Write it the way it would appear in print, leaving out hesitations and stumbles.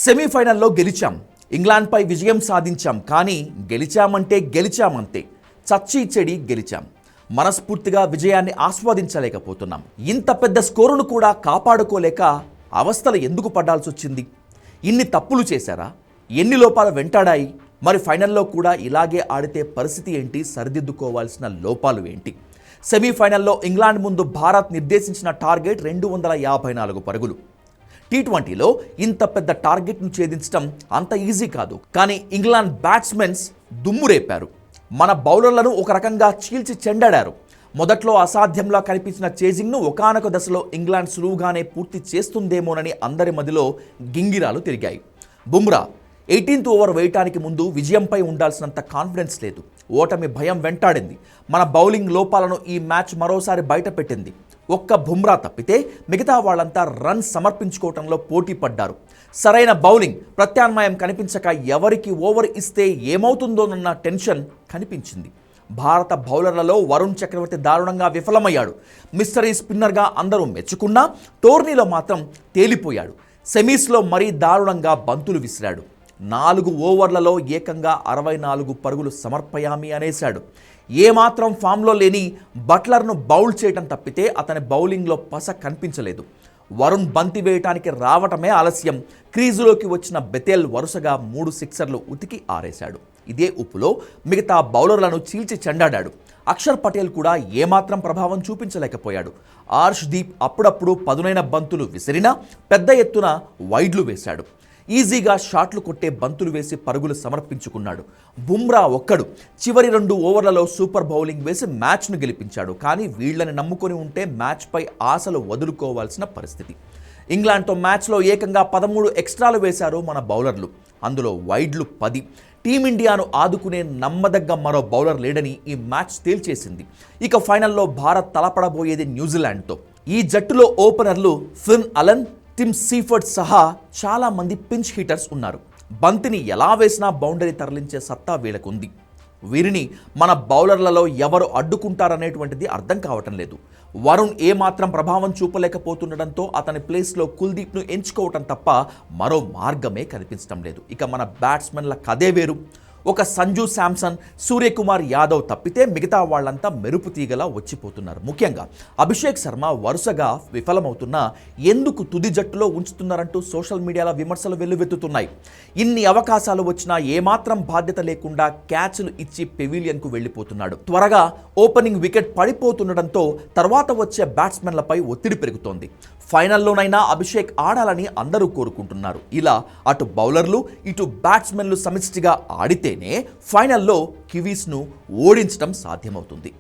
సెమీఫైనల్లో గెలిచాం, ఇంగ్లాండ్పై విజయం సాధించాం. కానీ గెలిచామంటే గెలిచామంతే, చచ్చి చెడి గెలిచాం. మనస్ఫూర్తిగా విజయాన్ని ఆస్వాదించలేకపోతున్నాం. ఇంత పెద్ద స్కోరును కూడా కాపాడుకోలేక అవస్థలు ఎందుకు పడాల్సి వచ్చింది? ఇన్ని తప్పులు చేశారా? ఎన్ని లోపాలు వెంటాడాయి? మరి ఫైనల్లో కూడా ఇలాగే ఆడితే పరిస్థితి ఏంటి? సరిదిద్దుకోవాల్సిన లోపాలు ఏంటి? సెమీఫైనల్లో ఇంగ్లాండ్ ముందు భారత్ నిర్దేశించిన టార్గెట్ 254 పరుగులు. టీ20లో ఇంత పెద్ద టార్గెట్ను ఛేదించడం అంత ఈజీ కాదు. కానీ ఇంగ్లాండ్ బ్యాట్స్మెన్స్ దుమ్ము రేపారు. మన బౌలర్లను ఒక రకంగా చీల్చి చెండాడారు. మొదట్లో అసాధ్యంలా కనిపించిన చేజింగ్ను ఒకానొక దశలో ఇంగ్లాండ్ సులువుగానే పూర్తి చేస్తుందేమోనని అందరి మదిలో గింగిరాలు తిరిగాయి. బుమ్రా 18th ఓవర్ వేయటానికి ముందు విజయంపై ఉండాల్సినంత కాన్ఫిడెన్స్ లేదు. ఓటమి భయం వెంటాడింది. మన బౌలింగ్ లోపాలను ఈ మ్యాచ్ మరోసారి బయటపెట్టింది. ఒక్క బుమ్రా తప్పితే మిగతా వాళ్ళంతా రన్ సమర్పించుకోవటంలో పోటీ పడ్డారు. సరైన బౌలింగ్ ప్రత్యామ్నాయం కనిపించక ఎవరికి ఓవర్ ఇస్తే ఏమవుతుందోనన్న టెన్షన్ కనిపించింది. భారత బౌలర్లలో వరుణ్ చక్రవర్తి దారుణంగా విఫలమయ్యాడు. మిస్టరీ స్పిన్నర్గా అందరూ మెచ్చుకున్నా టోర్నీలో మాత్రం తేలిపోయాడు. సెమీస్లో మరీ దారుణంగా బంతులు విసిరాడు. 4 ఓవర్లలో ఏకంగా 64 పరుగులు సమర్పయామి అనేశాడు. ఏమాత్రం ఫామ్లో లేని బట్లర్ను బౌల్ చేయటం తప్పితే అతని బౌలింగ్లో పస కనిపించలేదు. వరుణ్ బంతి వేయటానికి రావటమే ఆలస్యం. క్రీజులోకి వచ్చిన బెతేల్ వరుసగా 3 సిక్సర్లు ఉతికి ఆరేశాడు. ఇదే ఉప్పులో మిగతా బౌలర్లను చీల్చి చెండాడాడు. అక్షర్ పటేల్ కూడా ఏమాత్రం ప్రభావం చూపించలేకపోయాడు. ఆర్ష్దీప్ అప్పుడప్పుడు పదునైన బంతులు విసిరినా పెద్ద ఎత్తున వైడ్లు వేశాడు. ఈజీగా షాట్లు కొట్టే బంతులు వేసి పరుగులు సమర్పించుకున్నాడు. బుమ్రా ఒక్కడు చివరి 2 ఓవర్లలో సూపర్ బౌలింగ్ వేసి మ్యాచ్ను గెలిపించాడు. కానీ వీళ్ళని నమ్ముకొని ఉంటే మ్యాచ్పై ఆశలు వదులుకోవాల్సిన పరిస్థితి. ఇంగ్లాండ్తో మ్యాచ్లో ఏకంగా 13 ఎక్స్ట్రాలు వేశారు మన బౌలర్లు. అందులో వైడ్లు 10. టీమిండియాను ఆదుకునే నమ్మదగ్గ మరో బౌలర్ లేడని ఈ మ్యాచ్ తేల్చేసింది. ఇక ఫైనల్లో భారత్ తలపడబోయేది న్యూజిలాండ్తో. ఈ జట్టులో ఓపెనర్లు ఫిన్ అలన్, టిమ్ సీఫర్డ్ సహా చాలా మంది పించ్ హిట్టర్స్ ఉన్నారు. బంతిని ఎలా వేసినా బౌండరీ తరలించే సత్తా వీళ్ళకుంది. వీరిని మన బౌలర్లలో ఎవరు అడ్డుకుంటారనేటువంటిది అర్థం కావటం లేదు. వరుణ్ ఏమాత్రం ప్రభావం చూపలేకపోతుండటంతో అతని ప్లేస్లో కుల్దీప్ను ఎంచుకోవటం తప్ప మరో మార్గమే కనిపించడం లేదు. ఇక మన బ్యాట్స్మెన్ల కథే వేరు. ఒక సంజు శాంసన్, సూర్యకుమార్ యాదవ్ తప్పితే మిగతా వాళ్ళంతా మెరుపు తీగలా వచ్చిపోతున్నారు. ముఖ్యంగా అభిషేక్ శర్మ వరుసగా విఫలమవుతున్నా ఎందుకు తుది జట్టులో ఉంచుతున్నారంటూ సోషల్ మీడియాలో విమర్శలు వెల్లువెత్తుతున్నాయి. ఇన్ని అవకాశాలు వచ్చినా ఏమాత్రం బాధ్యత లేకుండా క్యాచ్లు ఇచ్చి పెవిలియన్కు వెళ్ళిపోతున్నాడు. త్వరగా ఓపెనింగ్ వికెట్ పడిపోతుండటంతో తర్వాత వచ్చే బ్యాట్స్మెన్లపై ఒత్తిడి పెరుగుతోంది. ఫైనల్లోనైనా అభిషేక్ ఆడాలని అందరూ కోరుకుంటున్నారు. ఇలా అటు బౌలర్లు ఇటు బ్యాట్స్మెన్లు సమిష్టిగా ఆడితేనే ఫైనల్లో కివీస్ను ఓడించడం సాధ్యమవుతుంది.